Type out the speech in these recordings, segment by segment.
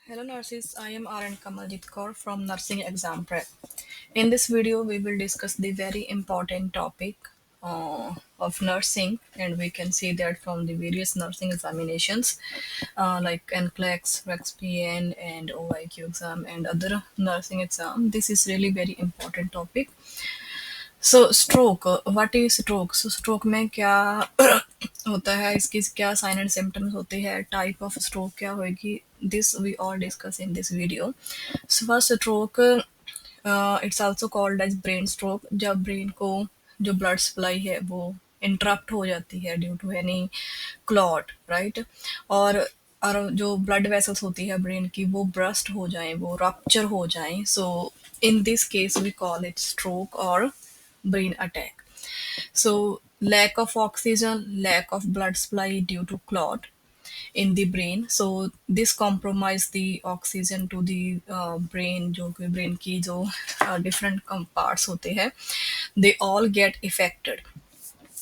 Hello nurses, I am RN Kamaljeet Kaur from Nursing Exam Prep. In this video, we will discuss the very important topic of nursing, and we can see that from the various nursing examinations like NCLEX, REXPN, and OIQ exam, and other nursing exam. This is really very important topic. So stroke what is stroke so stroke में क्या होता है इसकी क्या sign and symptoms होते हैं type of stroke क्या होगी this we all discuss in this video so first stroke it's also called as brain stroke जब ब्रेन को जो ब्लड सप्लाई है वो इंटरप्ट हो जाती है due to any clot right और जो ब्लड वेसल्स होती है ब्रेन की वो ब्रस्ट हो जाएं वो रप्चर हो जाएं so in this case we call it stroke और brain attack. So, lack of oxygen, lack of blood supply due to clot in the brain. So, this compromise the oxygen to the brain, जो कि brain की जो different parts होते हैं, they all get affected.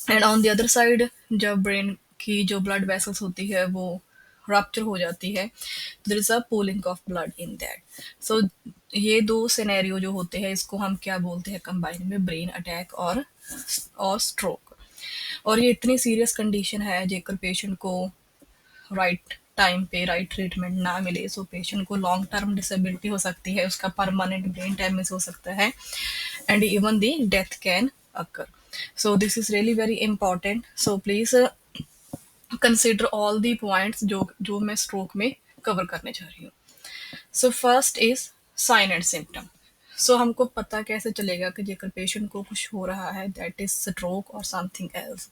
And on the other side, जब brain की जो blood vessels होती है वो रप्चर हो जाती है there is a pooling of blood in that so ये दो सिनेरियो जो होते हैं इसको हम क्या बोलते हैं कंबाइन में ब्रेन अटैक और स्ट्रोक और ये इतनी सीरियस कंडीशन है जेकर पेशेंट को राइट टाइम पे राइट ट्रीटमेंट ना मिले सो पेशेंट को लॉन्ग टर्म डिसेबिलिटी हो सकती है उसका परमानेंट ब्रेन डैमेज हो सकता है and even the death can occur so this is really very important so please consider all the points जो जो मैं स्ट्रोक में कवर करने जा रही हूँ so first is sign and symptom so हमको पता कैसे चलेगा कि जेकर पेशेंट को कुछ हो रहा है दैट इज स्ट्रोक और समथिंग एल्स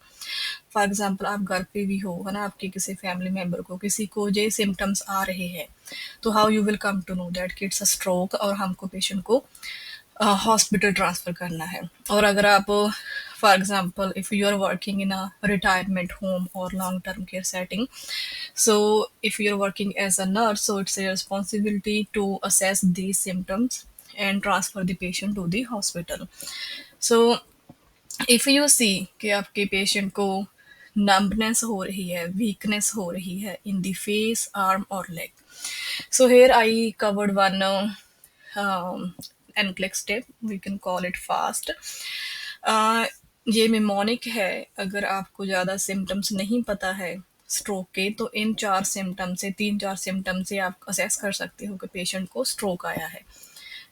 फॉर एग्जांपल आप घर पे भी हो है ना आपके किसी फैमिली मेंबर को किसी को ये सिम्टम्स आ रहे हैं तो how you will come to know that कि इट्स अ स्ट्रोक और हमको पेशेंट को हॉस्पिटल ट्रांसफ़र करना है और अगर आप for example if you are working in a retirement home और long term care setting so if you're working as a nurse so it's your responsibility to assess these symptoms and transfer the patient to the hospital so if you see कि आपके patient को numbness हो रही है weakness हो रही है in the face arm or leg so here I covered one NCLEX step we can call it fast ये मिमोनिक है अगर आपको ज़्यादा सिम्टम्स नहीं पता है स्ट्रोक के तो इन चार सिम्टम से 3-4 सिम्टम से आप असेस कर सकते हो कि पेशेंट को स्ट्रोक आया है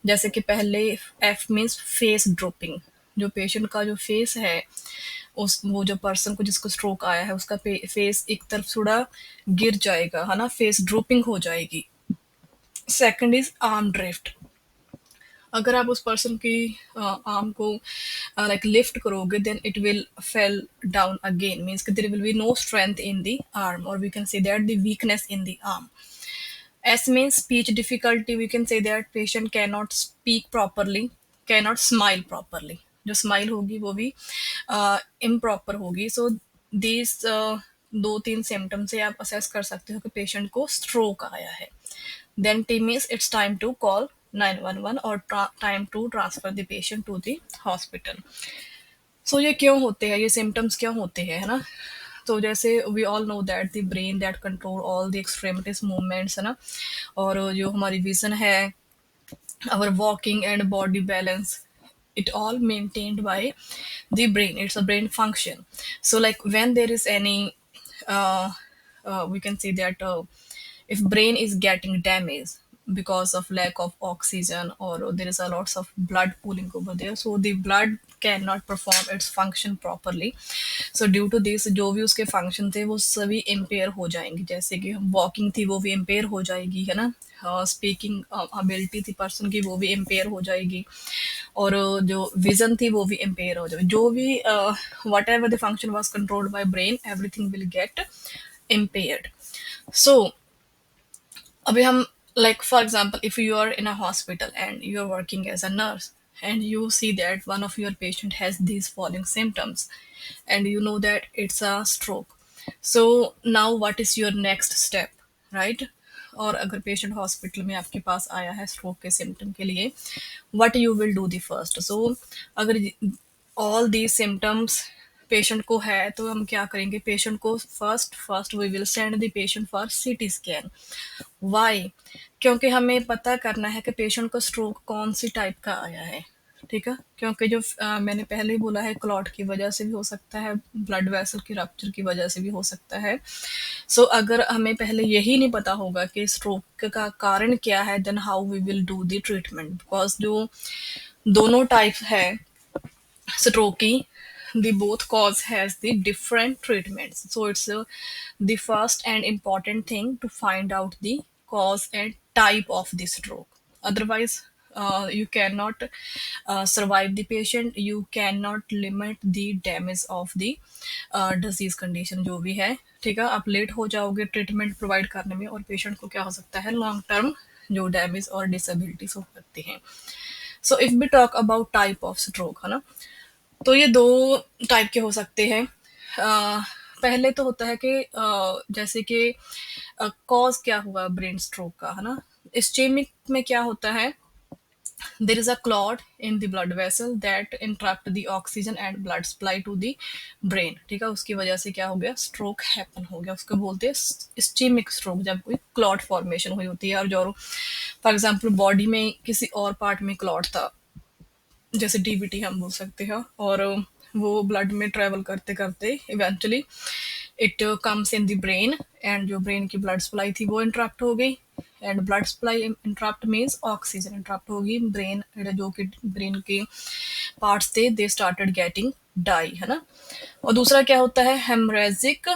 जैसे कि पहले एफ मीन्स फेस ड्रॉपिंग जो पेशेंट का जो फेस है उस वो जो पर्सन को जिसको स्ट्रोक आया है उसका फेस एक तरफ थोड़ा गिर जाएगा है ना फेस ड्रॉपिंग हो जाएगी सेकंड इज आर्म ड्रिफ्ट अगर आप उस पर्सन की आर्म को लाइक लिफ्ट करोगे then it will fell down again means कि there will be no strength in the arm और we can say that the weakness in the arm S means speech difficulty. We can say that patient cannot speak properly, cannot smile properly. जो smile होगी वो भी improper होगी so this 2-3 symptom से आप assess कर सकते हो कि पेशेंट को स्ट्रोक आया है then T means it's time to call 911 और time to transfer the patient to the hospital so ये क्यों होते हैं ये सिम्टम्स क्यों होते हैं है ना तो जैसे we all know that the brain that control all the extremities movements है ना और जो हमारी विजन है our walking and body balance it all maintained by the brain it's a brain function so like when there is any uh, we can say that if brain is getting damaged because of lack of oxygen or there is a lots of blood pooling over there so the blood cannot perform its function properly so due to this जो भी उसके function थे वो सभी empire हो जाएंगे जैसे कि वॉकिंग थी वो भी इम्पेयर हो जाएगी है ना स्पीकिंग एबिलिटी थी पर्सन की वो भी इम्पेयर हो जाएगी और जो विजन थी वो भी इम्पेयर हो जाएगी जो भी whatever the function was controlled by brain everything will get impaired so अभी हम like for example if you are in a hospital and you are working as a nurse and you see that one of your patient has these following symptoms and you know that it's a stroke so now what is your next step right और अगर patient hospital में आपके पास आया है stroke के symptom के लिए what you will do the first so अगर ऑल दी सिम्टम्स पेशेंट को है तो हम क्या करेंगे, पेशेंट को first we will send the patient for CT scan. Why? क्योंकि हमें पता करना है कि पेशेंट को स्ट्रोक कौन सी टाइप का आया है। ठीक है, क्योंकि जो मैंने पहले ही बोला है, क्लॉट की वजह से भी हो सकता है, ब्लड वेसल की रप्चर की वजह से भी हो सकता है। अगर हमें पहले यही नहीं पता होगा कि स्ट्रोक का कारण क्या है, then how we will do the treatment, because जो दोनों टाइप है stroke की, the both cause has the different treatments. So it's the first and important thing to find out the cause and type of the stroke. Otherwise you cannot survive the patient, you cannot limit the damage of the disease condition जो भी है। ठीक है, आप late हो जाओगे treatment provide करने में, और पेशेंट को क्या हो सकता है, लॉन्ग टर्म जो डैमेज और डिसेबिलिटीज हो सकती हैं। So if we talk about type of stroke, है ना, तो ये दो टाइप के हो सकते हैं। पहले तो होता है कि जैसे कि कॉज क्या हुआ ब्रेन स्ट्रोक का, है ना। इस्चेमिक में क्या होता है, there is a clot in the blood vessel that interrupt the oxygen and blood supply to the brain. ठीक है, उसकी वजह से क्या हो गया, स्ट्रोक हैपन हो गया। उसको बोलते हैं इस्चेमिक स्ट्रोक, जब कोई क्लॉट फॉर्मेशन हुई होती है। और जो फॉर एग्जाम्पल बॉडी में किसी और पार्ट में क्लॉट था, जैसे डीबीटी हम बोल सकते हैं, और वो ब्लड में ट्रेवल करते करते eventually it comes in the brain, and जो ब्रेन की ब्लड सप्लाई थी वो इंटरप्ट हो गई। And blood supply interrupt means oxygen interrupt होगी, ब्रेन जो कि ब्रेन के पार्ट्स थे दे स्टार्टेड गेटिंग डाई, है ना। और दूसरा क्या होता है, हेमरेजिक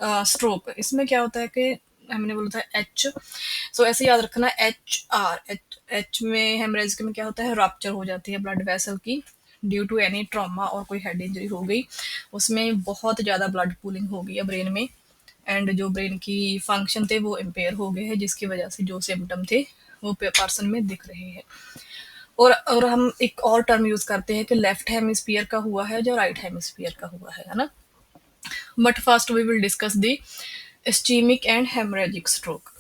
स्ट्रोक। इसमें क्या होता है कि हमने बोला था एच, ऐसे याद रखना, एच में हेमरेजिक में क्या होता है, रप्चर हो जाती है ब्लड वेसल की ड्यू टू एनी ट्रॉमा, और कोई हेड इंजरी हो गई, उसमें बहुत ज़्यादा ब्लड पूलिंग हो गई है ब्रेन में, एंड जो ब्रेन की फंक्शन थे वो इम्पेयर हो गए हैं, जिसकी वजह से जो सिम्टम थे वो पर्सन में दिख रहे हैं। और हम एक और टर्म यूज करते हैं कि लेफ्ट हेमिस्फीयर का हुआ है, जो राइट हेमिस्फीयर का हुआ है ना। But first we will discuss the ischaemic and haemorrhagic stroke.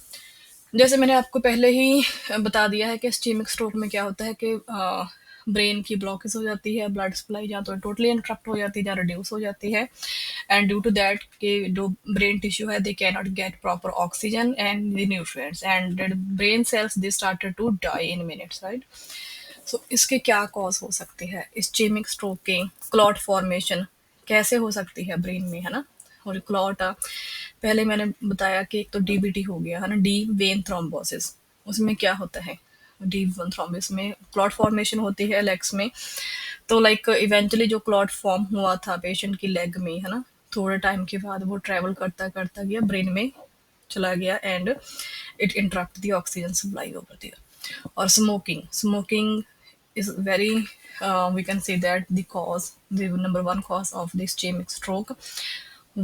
जैसे मैंने आपको पहले ही बता दिया है कि इस्चेमिक स्ट्रोक में क्या होता है कि ब्रेन की ब्लॉकेज हो जाती है, ब्लड सप्लाई या तो टोटली इंटरप्ट हो जाती है या रिड्यूस हो जाती है, एंड ड्यू टू दैट के जो ब्रेन टिश्यू है they can not get proper oxygen and the nutrients, and brain cells they started to die in minutes, right. इसके क्या कॉज हो सकते हैं, इस्चेमिक स्ट्रोक के क्लॉट फॉर्मेशन कैसे हो सकती है ब्रेन में, है ना। और क्लॉट पहले मैंने बताया कि एक तो डीबीटी हो गया, है ना, डीप वेन थ्रोम्बोसिस। उसमें क्या होता है, डीप वेन थ्रोम्बोसिस में क्लॉट फॉर्मेशन होती है लेग्स में। तो लाइक इवेंचुअली जो क्लॉट फॉर्म हुआ था पेशेंट की लेग में, है ना, थोड़े टाइम के बाद वो ट्रेवल करता करता गया ब्रेन में चला गया, and it interrupt the oxygen supply over there. और smoking is very we can say that the number one cause of the ischemic stroke.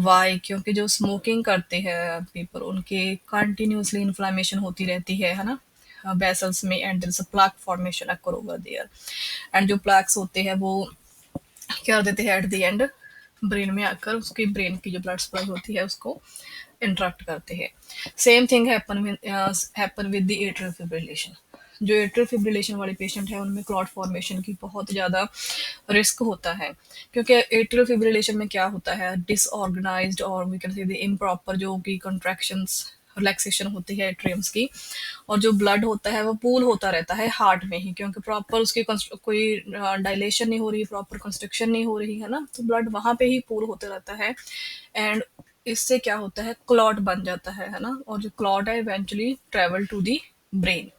Why? क्योंकि जो स्मोकिंग करते हैं पीपल, उनके कंटिन्यूसली इन्फ्लामेशन होती रहती है ना, वेसल्स में, and there is a plaque formation occur over there, एंड जो प्लाक्स होते हैं वो क्या कर देते हैं एट द एंड ब्रेन में आकर उसकी ब्रेन की जो ब्लड सप्लाई होती है उसको इंटरप्ट करते हैं। Same thing happen with the atrial fibrillation. जो एट्रियल फिब्रिलेशन वाले पेशेंट है उनमें क्लॉट फॉर्मेशन की बहुत ज़्यादा रिस्क होता है, क्योंकि एट्रियल फिब्रिलेशन में क्या होता है, डिसऑर्गेनाइज्ड और we can say the improper जो कि कॉन्ट्रैक्शंस रिलैक्सेशन होती है एट्रियम्स की, और जो ब्लड होता है वो पूल होता रहता है हार्ट में ही, क्योंकि प्रॉपर उसकी कोई डायलेशन नहीं हो रही, प्रॉपर कंस्ट्रक्शन नहीं हो रही है ना, तो ब्लड वहाँ पे ही पूल होते रहता है, एंड इससे क्या होता है, क्लॉट बन जाता है ना, और जो क्लॉट है eventually travel to the brain.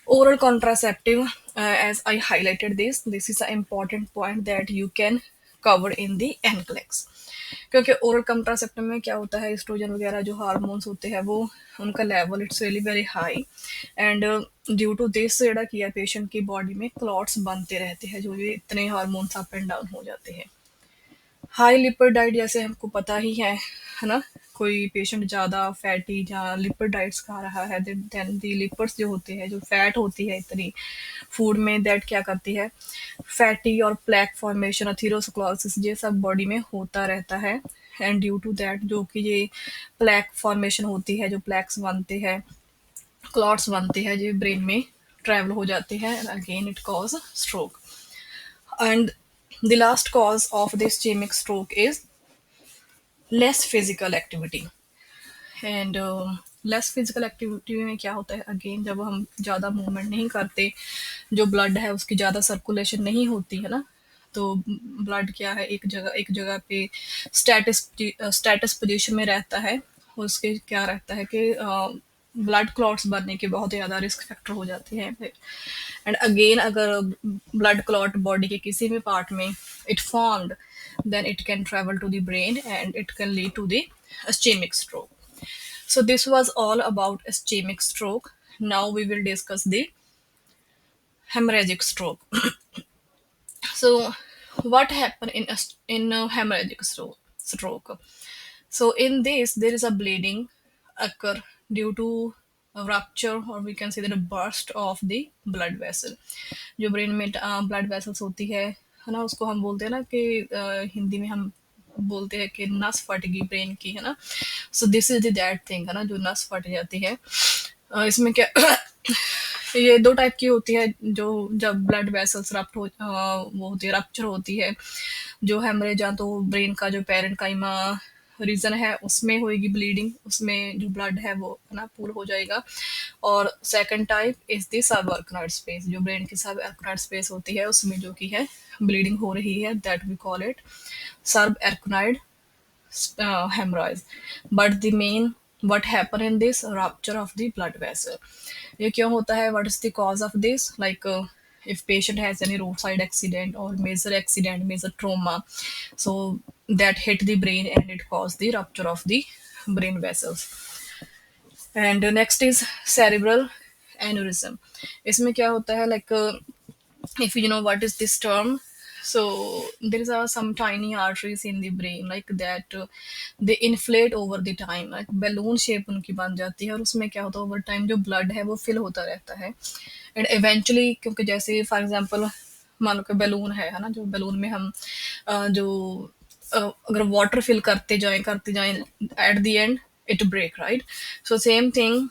Oral contraceptive, as I highlighted this is an important point that you can cover in the NCLEX। क्योंकि ओरल कंट्रासेप्टिव में क्या होता है, एस्ट्रोजन वगैरह जो हार्मोन्स होते हैं वो उनका level it's really very high, and due to this जेड़ा किया पेशेंट की बॉडी में क्लॉट्स बनते रहते हैं, जो ये इतने हार्मोन्स अप एंड डाउन हो जाते हैं। हाई लिपिड डाइट जैसे हमको पता ही है ना, कोई पेशेंट ज़्यादा फैटी या लिपिड डाइट्स खा रहा है, देन दी लिपिड्स जो होते हैं, जो फैट होती है इतनी फूड में, दैट क्या करती है, फैटी और प्लैक फॉर्मेशन, अथीरोस्क्लेरोसिस ये सब बॉडी में होता रहता है, एंड ड्यू टू दैट जो कि ये प्लैक फॉर्मेशन होती है, जो प्लैक्स बनते हैं, क्लॉट्स बनते हैं, जो ब्रेन में ट्रैवल हो जाते हैं, again it cause stroke. And The last cause of the ischemic stroke is less physical activity. And less physical activity में क्या होता है, अगेन जब हम ज़्यादा मूवमेंट नहीं करते, जो ब्लड है उसकी ज़्यादा सर्कुलेशन नहीं होती है ना, तो ब्लड क्या है, एक जगह पे स्टेटस पोजीशन में रहता है। उसके क्या रहता है कि ब्लड क्लॉट्स बनने के बहुत ज़्यादा रिस्क फैक्टर हो जाते हैं। एंड अगेन अगर ब्लड क्लॉट बॉडी के किसी भी पार्ट में it formed, then it can travel to the brain and it can lead to the ischemic stroke. So this was all about ischemic stroke. Now we will discuss the hemorrhagic stroke. So what happened in hemorrhagic stroke? So in this there is a bleeding occur due to a rupture, or we can say that a burst of the blood vessel. जो brain में blood vessels होती है ना, उसको हम बोलते हैं ना कि हिंदी में हम बोलते हैं कि नस फट गई ब्रेन की, है ना। So this is the that thing, है ना, जो नस फट जाती है। इसमें क्या ये दो टाइप की होती है, जो जब ब्लड वेसल्स वो होती है, रप्चर होती है। जो हेमरेज या तो ब्रेन का जो पेरेंट काइमा रीजन है उसमें होएगी ब्लीडिंग, उसमें जो ब्लड है वो है ना पूल हो जाएगा। और second type is the sub अर्कनॉइड space, जो ब्रेन की सब अर्कनॉइड स्पेस होती है उसमें जो की है ब्लीडिंग हो रही है, that we call it subarachnoid hemorrhage. But the main what happen in this rupture of the blood vessel, ये क्यों होता है, what is the cause of this, like if patient has any roadside accident or major accident, major trauma, so that hit the brain and it caused the rupture of the brain vessels. And next is cerebral aneurysm. इसमें क्या होता है, like if you know what is this term, so there is some tiny arteries in the brain like that, they inflate over the time, like balloon shape उनकी बन जाती है, और उसमें क्या होता है ओवर टाइम जो ब्लड है वो फिल होता रहता है। एंड इवेंचुअली, क्योंकि जैसे फॉर एग्जांपल मान लो कि बैलून है ना, जो बैलून में हम जो अगर वाटर फिल करते जाएं at the end it break, right. So same thing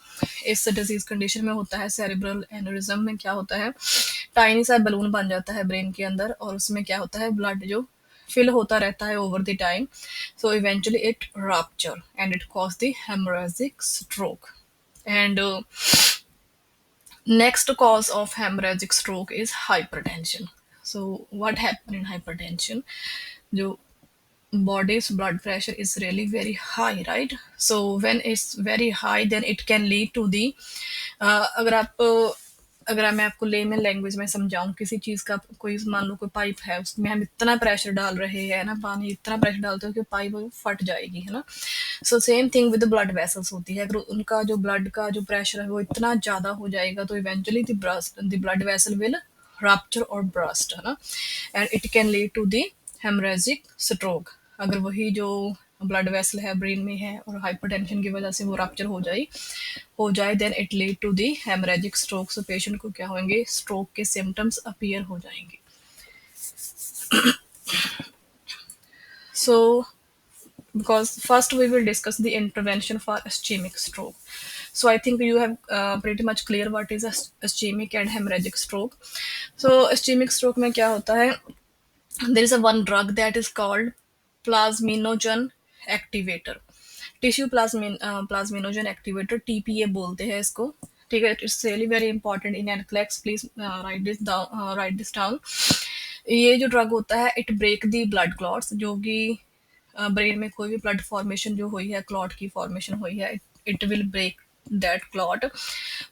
इस डिजीज कंडीशन में होता है। सेरिब्रल एन्यूरिज्म में क्या होता है, टाइनी सा बलून बन जाता है ब्रेन के अंदर, और उसमें क्या होता है ब्लड जो फिल होता रहता है over the time, so eventually it rupture and it cause the haemorrhagic stroke. And next cause of hemorrhagic stroke is hypertension. So what happen in hypertension, जो body's blood pressure is really very high, right? So when it's very high then it can lead to the अगर आप अगर मैं आपको layman language में समझाऊं, किसी चीज का कोई मान लो कोई पाइप है, उसमें हम इतना प्रेशर डाल रहे हैं ना, पानी इतना प्रेशर डालते हो कि पाइप फट जाएगी, है ना। सो same thing with blood vessels होती है, अगर उनका जो ब्लड का जो प्रेशर है वो इतना ज्यादा हो जाएगा तो eventually the blood vessel will rupture और ब्रस्ट, है ना, and it can lead to the haemorrhagic stroke. अगर वही जो ब्लड वेसल है ब्रेन में है और हाइपरटेंशन की वजह से वो रप्चर हो जाए then it lead to the haemorrhagic stroke. So patient को क्या होंगे, स्ट्रोक के सिम्टम्स अपीयर हो जाएंगे। So because first we will discuss the intervention for ischemic stroke. So I think you have pretty much clear what is ischemic and hemorrhagic stroke. So ischemic stroke में क्या होता है, there is a one drug that is called plasminogen activator, tissue plasminogen activator, TPA बोलते हैं इसको, ठीक है। It's really very important in NCLEX, please write this down. ये जो ड्रग होता है it break the blood clots, जो कि ब्रेन में कोई भी ब्लड फॉर्मेशन जो हुई है, क्लॉट की फॉर्मेशन हुई है, it will break that clot,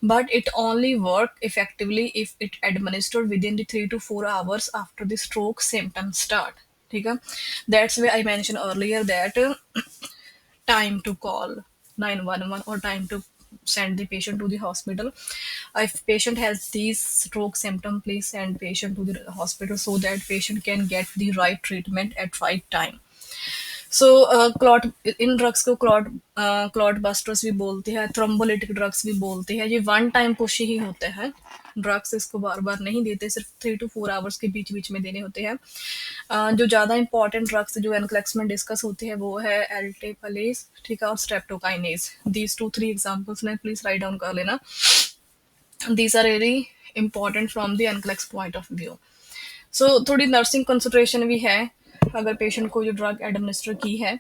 but it only work effectively if it administered within the 3 to 4 hours after the stroke symptoms start, ठीक है। That's why I mentioned earlier that time to call 911 or time to send the patient to the hospital. If patient has these stroke symptom, please send patient to the hospital so that patient can get the right treatment at right time. So clot, in drugs को clot busters भी बोलते हैं, thrombolytic drugs भी बोलते हैं। ये one time push ही होते हैं ड्रग्स, इसको बार बार नहीं देते, सिर्फ 3 to 4 आवर्स के बीच बीच में देने होते हैं। जो ज़्यादा इंपॉर्टेंट ड्रग्स जो एनक्लेक्स में डिस्कस होते हैं वो है एल्टेपलेस, ठीक है, और स्ट्रेप्टोकाइनेज। दीज 2-3 एग्जाम्पल्स ने प्लीज राइट डाउन कर लेना। These are really important from the NCLEX point of view. सो थोड़ी नर्सिंग कंसंट्रेशन भी है अगर पेशेंट को जो ड्रग एडमिनिस्टर की है,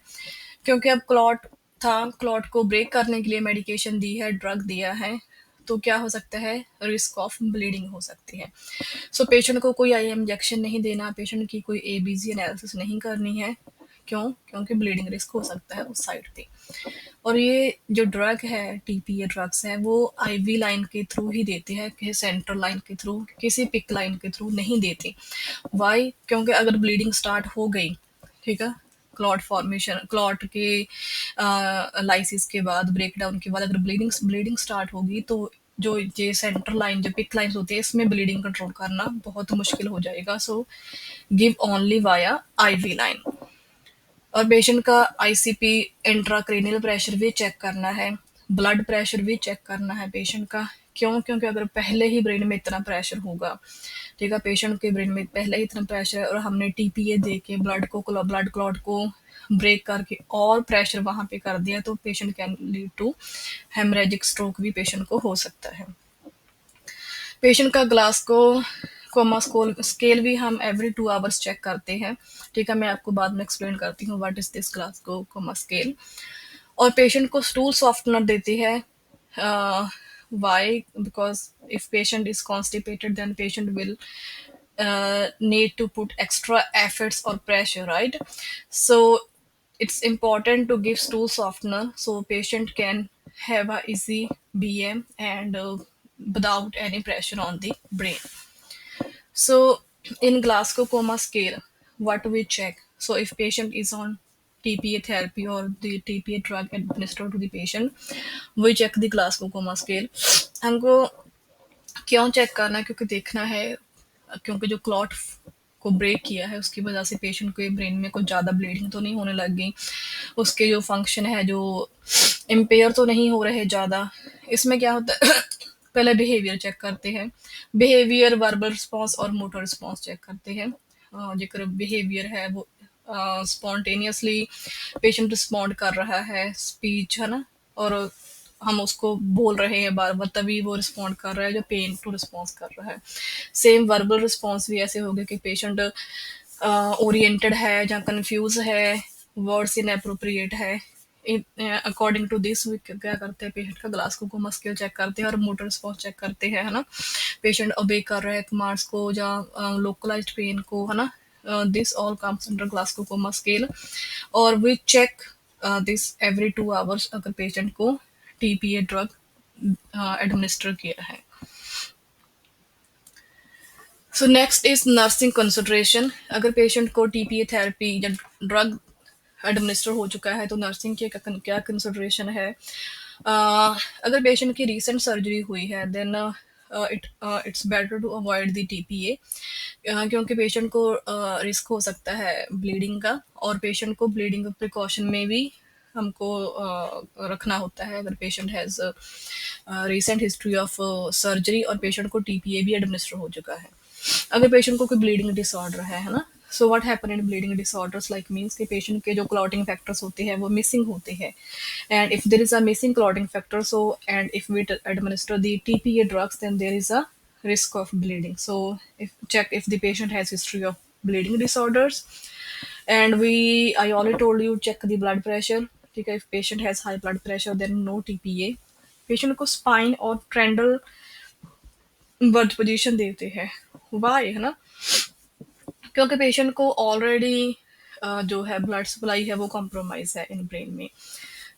क्योंकि अब क्लॉट था, क्लॉट को ब्रेक करने के लिए मेडिकेशन दी है, ड्रग दिया है, तो क्या हो सकता है, रिस्क ऑफ ब्लीडिंग हो सकती है। सो पेशेंट को कोई आई इंजेक्शन नहीं देना, पेशेंट की कोई एबीजी एनालिसिस नहीं करनी है। क्यों? क्योंकि ब्लीडिंग रिस्क हो सकता है उस साइड पे। और ये जो ड्रग है, टीपीए ड्रग्स है, वो आईवी लाइन के थ्रू ही देते हैं, किसी सेंट्रल लाइन के थ्रू, किसी पिक लाइन के थ्रू नहीं देते। वाई? क्योंकि अगर ब्लीडिंग स्टार्ट हो गई, ठीक है, क्लॉट फॉर्मेशन, क्लॉट के लाइसिस के बाद, ब्रेकडाउन के बाद अगर ब्लीडिंग ब्लीडिंग स्टार्ट होगी, तो जो ये सेंट्रल लाइन, जो पिक लाइन्स होती है, इसमें ब्लीडिंग कंट्रोल करना बहुत मुश्किल हो जाएगा। So give only via IV line. और पेशेंट का आईसीपी, इंट्राक्रेनियल प्रेशर भी चेक करना है, ब्लड प्रेशर भी चेक करना है पेशेंट का। क्यों? क्योंकि अगर पहले ही ब्रेन में इतना प्रेशर होगा, ठीक है, पेशेंट के ब्रेन में पहले ही इतना प्रेशर है, और हमने टीपीए दे के ब्लड क्लॉट को ब्रेक करके और प्रेशर वहां पे कर दिया, तो patient can lead to haemorrhagic stroke भी पेशेंट को हो सकता है। पेशेंट का ग्लासको कोमा स्केल भी हम एवरी 2 आवर्स चेक करते हैं, ठीक है, मैं आपको बाद में एक्सप्लेन करती हूँ what is this Glasgow coma scale. और पेशेंट को स्टूल सॉफ्टनर देती है। Why? Because if patient is constipated, then patient will need to put extra efforts or pressure, right? So it's important to give stool softener so patient can have a easy BM and without any pressure on the brain. So in Glasgow Coma Scale, what we check? So if patient is on TPA therapy or the TPA drug administered to the patient, we check the Glasgow Coma Scale. हमको क्यों check करना है? क्योंकि देखना है, क्योंकि जो clot को ब्रेक किया है उसकी वजह से पेशेंट के ब्रेन में कुछ ज़्यादा ब्लीडिंग तो नहीं होने लग गई, उसके जो फंक्शन है जो इम्पेयर तो नहीं हो रहे ज़्यादा। इसमें क्या होता है पहले बिहेवियर चेक करते हैं, बिहेवियर, वर्बल रिस्पॉन्स और मोटर रिस्पॉन्स चेक करते हैं। जेकर बिहेवियर है वो स्पॉन्टेनियसली पेशेंट रिस्पॉन्ड कर रहा है, स्पीच है ना, और हम उसको बोल रहे हैं बार बार, तभी वो रिस्पॉन्ड कर रहा है, जो पेन टू रिस्पॉन्स कर रहा है। सेम वर्बल रिस्पॉन्स भी ऐसे हो गए कि पेशेंट ओरिएंटेड है या कंफ्यूज है, वर्ड्स इनएप्रोप्रिएट है। अकॉर्डिंग टू दिस वी क्या करते हैं, पेशेंट का ग्लासको कोमा स्केल चेक करते हैं और मोटर रिस्पॉन्स चेक करते हैं, है ना, पेशेंट ओबे कर रहा है कमांड्स को या लोकलाइज्ड पेन को, है ना, this all comes under Glasgow coma scale. और we check this every 2 hours अगर पेशेंट को टीपीए ड्रग एडमिनिस्टर किया है। So next is nursing concentration. अगर पेशेंट को टीपीए थेरेपी या ड्रग एडमिनिस्टर हो चुका है तो नर्सिंग की क्या कंसिडरेशन है। अगर पेशेंट की रिसेंट सर्जरी हुई है, then it's better to avoid the TPA, क्योंकि पेशेंट को रिस्क हो सकता है ब्लीडिंग का, और पेशेंट को ब्लीडिंग प्रिकॉशन में भी हमको रखना होता है अगर patient has recent history of surgery और पेशेंट को टीपीए भी एडमिनिस्टर हो चुका है। अगर पेशेंट को कोई ब्लीडिंग डिसऑर्डर है ना, so what happen in bleeding disorders, like means के पेशेंट के जो क्लॉटिंग फैक्टर्स होते हैं वो मिसिंग होते हैं, and if there is a missing clotting factor, so and if we administer the TPA drugs, then there is a risk of bleeding. So check if the patient has history of bleeding disorders, and I already told you check the blood pressure, ठीक है, if patient has high blood pressure then no TPA। Patient को spine और ट्रेंडल birth position देते हैं, Y, है ना, क्योंकि patient को ऑलरेडी जो है ब्लड सप्लाई है वो कॉम्प्रोमाइज है इन ब्रेन में।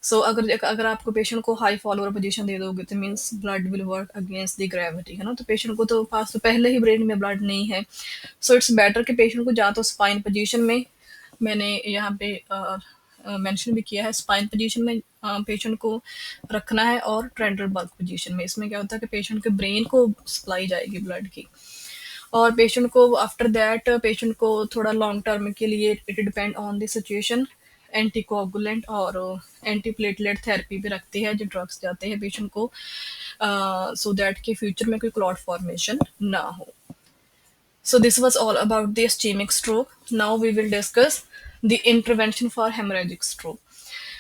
सो अगर आपको पेशेंट को हाई फॉलोअर पोजीशन दे दोगे तो means blood will work against the gravity, है ना, तो पेशेंट को तो पास तो पहले ही ब्रेन में ब्लड नहीं है। सो इट्स बेटर कि पेशेंट को जा तो स्पाइन पोजीशन में, मैंने यहाँ पे मेंशन भी किया है, स्पाइन पोजीशन में पेशेंट को रखना है, और ट्रेंडल बर्ग पोजीशन में। इसमें क्या होता है कि पेशेंट के ब्रेन को सप्लाई जाएगी ब्लड की, और पेशेंट को आफ्टर दैट पेशेंट को थोड़ा लॉन्ग टर्म के लिए it depend on the situation anticoagulant और एंटी प्लेटलेट थेरेपी भी रखती है जो ड्रग्स जाते हैं पेशेंट को, सो दैट के फ्यूचर में कोई क्लॉट फॉर्मेशन ना हो। So this was all about the ischemic stroke. Now we will discuss the intervention for hemorrhagic stroke.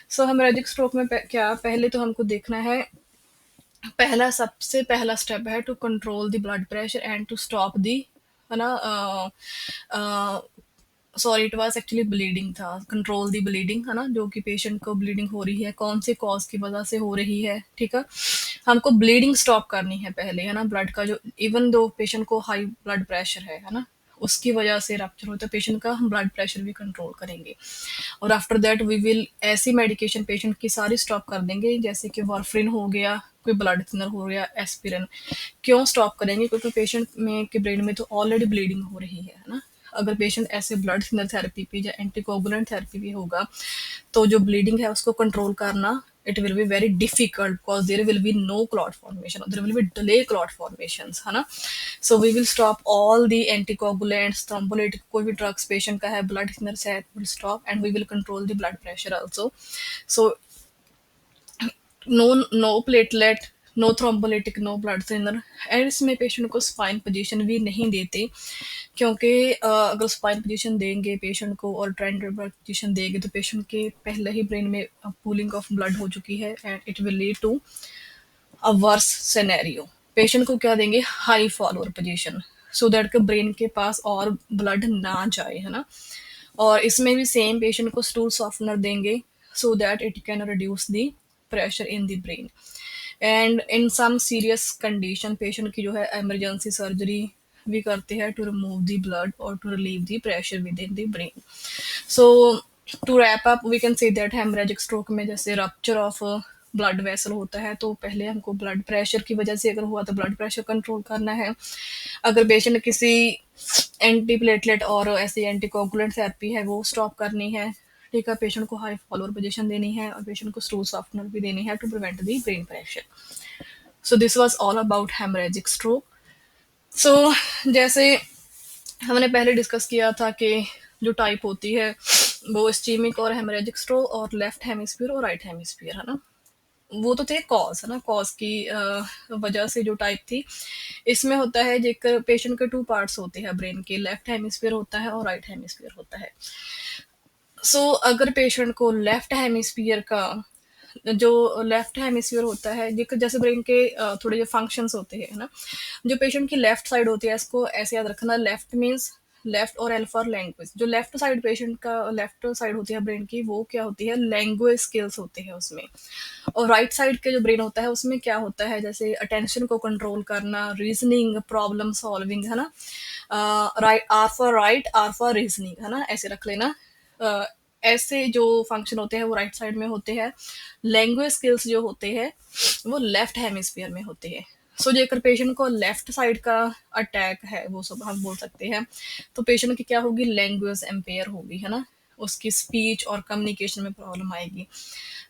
So hemorrhagic stroke में क्या, पहले तो हमको देखना है, सबसे पहला स्टेप है to control the blood pressure and to stop the है ना, sorry it was actually bleeding था, कंट्रोल दी ब्लीडिंग, है ना, जो कि पेशेंट को ब्लीडिंग हो रही है, कौन से कॉज की वजह से हो रही है, ठीक है। हमको ब्लीडिंग स्टॉप करनी है पहले, है ना, ब्लड का जो, इवन दो पेशेंट को हाई ब्लड प्रेशर है ना, उसकी वजह से रप्चर होता है पेशेंट का, हम ब्लड प्रेशर भी कंट्रोल करेंगे। और आफ्टर दैट वी विल ऐसी मेडिकेशन पेशेंट की सारी स्टॉप कर देंगे, जैसे कि वारफरिन हो गया, कोई ब्लड थिनर हो गया, एस्पिरिन। क्यों स्टॉप करेंगे? क्योंकि पेशेंट में के ब्रेन में तो ऑलरेडी ब्लीडिंग हो रही है ना। अगर पेशेंट ऐसे ब्लड थिनर थेरेपी पे या एंटीकोगुलेंट थेरेपी भी होगा, तो जो ब्लीडिंग है उसको कंट्रोल करना, it will be very difficult because there will be no clot formation, there will be delay clot formations, है ना। so we will stop all the anticoagulants, thrombolytic, कोई भी ड्रग्स पेशेंट का है, ब्लड थिनर्स है, will stop and we will control the blood pressure also. so no platelet, no thrombolytic, no blood thinner. And इसमें patient को spine position भी नहीं देते, क्योंकि अगर स्पाइन पोजीशन देंगे पेशेंट को और ट्रेंड पोजीशन देंगे तो पेशेंट के पहले ही ब्रेन में पूलिंग ऑफ ब्लड हो चुकी है and it will lead to a worse scenario. Patient को क्या देंगे? High Fowler position, so that के ब्रेन के पास और ब्लड ना जाए, है ना। और इसमें भी सेम पेशेंट को स्टूल सॉफ्टनर देंगे, so that it can reduce the pressure in the brain. And in some serious condition patient की जो है इमरजेंसी सर्जरी भी करते हैं टू रिमूव द ब्लड और to relieve the pressure with in the brain. So to wrap up we can say that haemorrhagic stroke में जैसे rupture of blood vessel होता है, तो पहले हमको ब्लड प्रेशर की वजह से अगर हुआ तो ब्लड प्रेशर कंट्रोल करना है। अगर पेशेंट किसी एंटी प्लेटलेट और ऐसी एंटीकोगुलेंट थेरेपी है वो स्टॉप करनी है, ठीक है। पेशेंट को हाई फॉलोअर पोजीशन देनी है और पेशेंट को स्टूल सॉफ्टनर भी देनी है to prevent the brain pressure. So this was all about haemorrhagic stroke. So जैसे हमने पहले डिस्कस किया था कि जो टाइप होती है वो स्टीमिक और हेमरेजिक स्ट्रोक और लेफ्ट हेमिस्फीयर और राइट हेमिस्फीयर, है ना। वो तो थे कॉज, है ना, कॉज की वजह से जो टाइप थी। इसमें होता है जेकर पेशेंट के टू पार्ट्स होते हैं ब्रेन के, लेफ्ट हेमिस्फीयर होता है और राइट हेमिस्फीयर होता है। अगर पेशेंट को लेफ्ट हेमिस्फीयर का जो लेफ्ट हेमिस्फीयर होता है, जैसे ब्रेन के थोड़े जो फंक्शंस होते हैं ना, जो पेशेंट की लेफ्ट साइड होती है, इसको ऐसे याद रखना, लेफ्ट मीन्स लेफ्ट और एल फॉर लैंग्वेज। जो लेफ्ट साइड पेशेंट का लेफ्ट साइड होती है ब्रेन की, वो क्या होती है? लैंग्वेज स्किल्स होते हैं उसमें। और राइट साइड के जो ब्रेन होता है उसमें क्या होता है? जैसे अटेंशन को कंट्रोल करना, रीजनिंग, प्रॉब्लम सॉल्विंग, है ना। Right, R for right, R for reasoning, है ना, ऐसे रख लेना। ऐसे जो फंक्शन होते हैं वो राइट साइड में होते हैं। लैंग्वेज स्किल्स जो होते हैं वो लेफ्ट हेमिस्फीयर में होते हैं। जेकर पेशेंट को लेफ्ट साइड का अटैक है, वो सब हम बोल सकते हैं, तो पेशेंट की क्या होगी? लैंग्वेज एम्पेयर होगी, है ना। उसकी स्पीच और कम्युनिकेशन में प्रॉब्लम आएगी।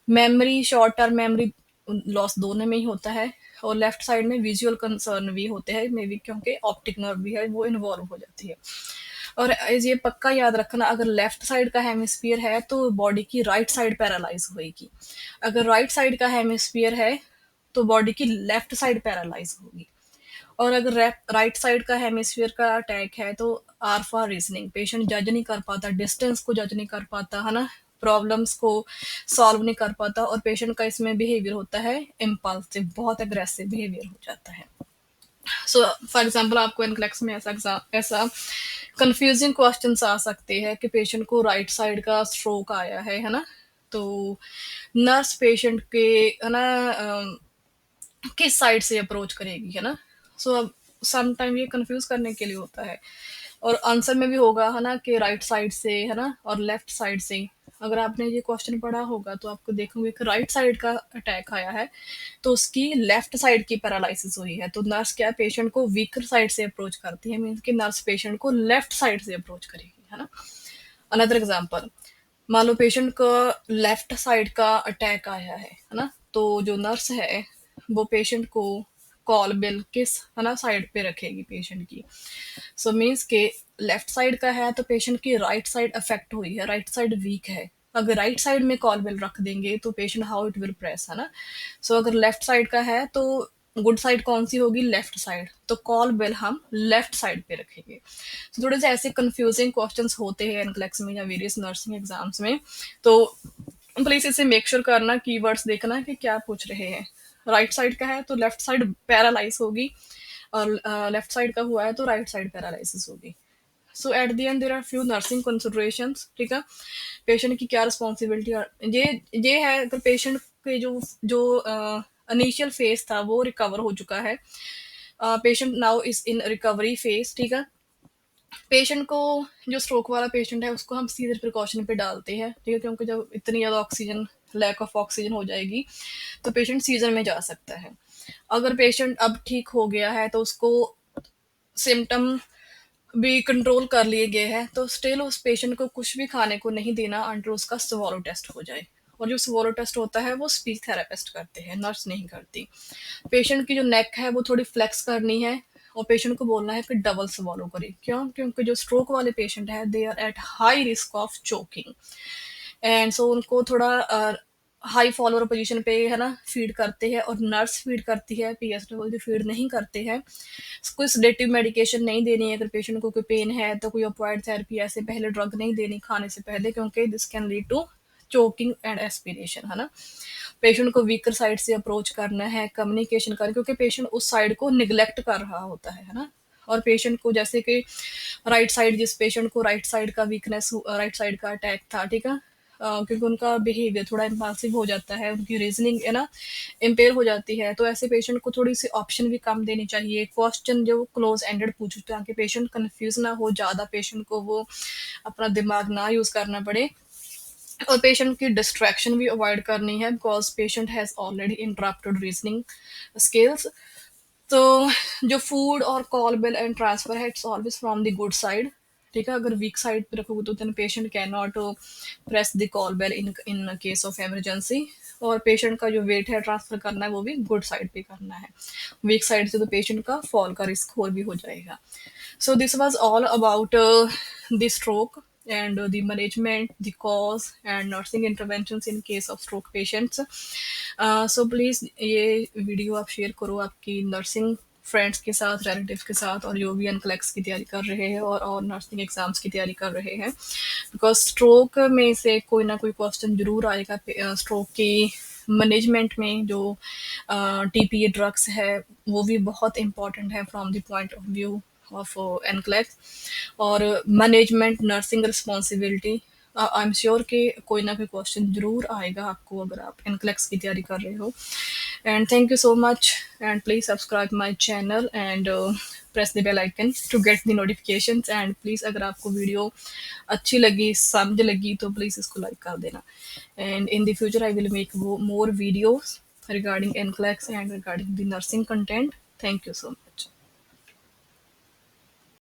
Memory, short term memory loss दोनों में ही होता है। और लेफ्ट साइड में विजुअल कंसर्न भी होते हैं, मे बी क्योंकि ऑप्टिक नर्व भी है, वो इन्वॉल्व हो जाती है। और ये पक्का याद रखना, अगर लेफ्ट साइड का हेमिस्फीयर है तो बॉडी की राइट साइड पैरालाइज होगी। अगर राइट साइड का हेमिस्फीयर है तो बॉडी की लेफ्ट साइड पैरालाइज होगी। और अगर राइट साइड का हेमिस्फीयर का अटैक है तो आर फॉर रीजनिंग, पेशेंट जज नहीं कर पाता, डिस्टेंस को जज नहीं कर पाता, है ना, प्रॉब्लम्स को सॉल्व नहीं कर पाता, और पेशेंट का इसमें बिहेवियर होता है इम्पल्सिव, बहुत अग्रेसिव बिहेवियर हो जाता है। फॉर एग्जाम्पल आपको एनक्लेक्स में ऐसा कंफ्यूजिंग क्वेश्चन आ सकते हैं कि पेशेंट को राइट साइड का स्ट्रोक आया है ना, तो नर्स पेशेंट के, है ना, किस साइड से अप्रोच करेगी, है ना। अब सम टाइम ये कंफ्यूज करने के लिए होता है। और आंसर में भी होगा, है ना, कि राइट साइड से, है ना, और लेफ्ट साइड से। अगर आपने ये क्वेश्चन पढ़ा होगा तो आपको देखोगे कि राइट साइड का अटैक आया है तो उसकी लेफ्ट साइड की पैरालिसिस हुई है, तो नर्स क्या पेशेंट को वीकर साइड से अप्रोच करती है, मीन्स कि नर्स पेशेंट को लेफ्ट साइड से अप्रोच करेगी, है ना। अनदर एग्जाम्पल, मान लो पेशेंट को लेफ्ट साइड का अटैक आया है ना, तो जो नर्स है वो पेशेंट को कॉल बेल किस, है ना, साइड पे रखेगी पेशेंट की। मीन्स के लेफ्ट साइड का है तो पेशेंट की राइट साइड अफेक्ट हुई है, राइट साइड वीक है। अगर राइट साइड में कॉल बेल रख देंगे तो patient how it will press, है ना। अगर लेफ्ट साइड का है तो गुड साइड कौन सी होगी? लेफ्ट साइड, तो कॉल बेल हम लेफ्ट साइड पे रखेंगे। थोड़े से ऐसे कंफ्यूजिंग क्वेश्चंस होते हैं एनक्लेक्स में या वेरियस नर्सिंग एग्जाम्स में, तो प्लीज इसे मेक श्योर करना, कीवर्ड्स देखना कि क्या पूछ रहे हैं। राइट साइड का है तो लेफ्ट साइड पैरालाइज होगी, और लेफ्ट साइड का हुआ है तो राइट साइड पैरालिसिस होगी। So at the end there are few nursing considerations, ठीक है। पेशेंट की क्या रिस्पॉन्सिबिलिटी, और ये है अगर पेशेंट के जो जो इनिशियल फेज था वो रिकवर हो चुका है, patient now is in recovery phase, ठीक है। पेशेंट को, जो स्ट्रोक वाला पेशेंट है उसको हम सीधे प्रिकॉशन पे डालते हैं, ठीक है, क्योंकि जब इतनी ज़्यादा ऑक्सीजन, लैक ऑफ ऑक्सीजन हो जाएगी तो पेशेंट सीजर में जा सकता है। अगर पेशेंट अब ठीक हो गया है तो उसको सिम्टम भी कंट्रोल कर लिए गए हैं, तो स्टिल उस पेशेंट को कुछ भी खाने को नहीं देना अंटर उसका स्वॉलो टेस्ट हो जाए। और जो स्वॉलो टेस्ट होता है वो स्पीच थेरेपिस्ट करते हैं, नर्स नहीं करती। पेशेंट की जो नेक है वो थोड़ी फ्लेक्स करनी है और पेशेंट को बोलना है कि डबल स्वॉलो करे। क्यों? क्योंकि जो स्ट्रोक वाले पेशेंट है they are at high risk of choking, and so उनको थोड़ा हाई फॉलोअर पोजीशन पे है ना फीड करते हैं, और नर्स फीड करती है, पीएस डब्ल्यू फीड नहीं करते हैं। कोई सेडेटिव मेडिकेशन नहीं देनी है, अगर पेशेंट को कोई पेन है तो कोई ऑपोइड थेरेपी ऐसे पहले ड्रग नहीं देनी खाने से पहले, क्योंकि this can lead to choking and aspiration, है ना। पेशेंट को वीकर साइड से अप्रोच करना है, कम्युनिकेशन करना, क्योंकि पेशेंट उस साइड को निग्लेक्ट कर रहा होता है ना। और पेशेंट को जैसे कि राइट साइड, जिस पेशेंट को राइट साइड का वीकनेस, राइट साइड का अटैक था, ठीक है, क्योंकि उनका बिहेवियर थोड़ा इम्पल्सिव हो जाता है, उनकी रीजनिंग है ना इम्पेयर हो जाती है, तो ऐसे पेशेंट को थोड़ी सी ऑप्शन भी कम देनी चाहिए, क्वेश्चन जो क्लोज एंडेड पूछो ताकि पेशेंट कंफ्यूज ना हो ज़्यादा, पेशेंट को वो अपना दिमाग ना यूज़ करना पड़े। और पेशेंट की डिस्ट्रैक्शन भी अवॉइड करनी है, because patient has already interrupted reasoning skills. तो जो फूड और कॉल बिल एंड ट्रांसफर है it's always from the good side, ठीक है। अगर वीक साइड पे रखोगे तो then patient can not press the call bell in in case of emergency. और पेशेंट का जो वेट है ट्रांसफर करना है वो भी गुड साइड पे करना है, वीक साइड से तो पेशेंट का फॉल का रिस्क और भी हो जाएगा। So this was all about the stroke and the management, the cause and nursing interventions in case of stroke patients. So please ये वीडियो आप शेयर करो आपकी नर्सिंग फ्रेंड्स के साथ, रिलेटिव्स के साथ, और जो भी एनक्लेक्स की तैयारी कर रहे हैं और नर्सिंग एग्जाम्स की तैयारी कर रहे हैं, बिकॉज स्ट्रोक में से कोई ना कोई क्वेश्चन जरूर आएगा। स्ट्रोक की मैनेजमेंट में जो टीपीए ड्रग्स है वो भी बहुत इंपॉर्टेंट है from the point of view of NCLEX. और management, nursing responsibility, I am sure कि कोई ना कोई क्वेश्चन जरूर आएगा आपको अगर आप एनक्लेक्स की तैयारी कर रहे हो। And thank you so much, and please subscribe my channel and press the bell icon to get the notifications. And please अगर आपको वीडियो अच्छी लगी, समझ लगी, तो प्लीज़ इसको लाइक कर देना। And in the future I will make more videos regarding NCLEX and regarding the nursing content. Thank you so much.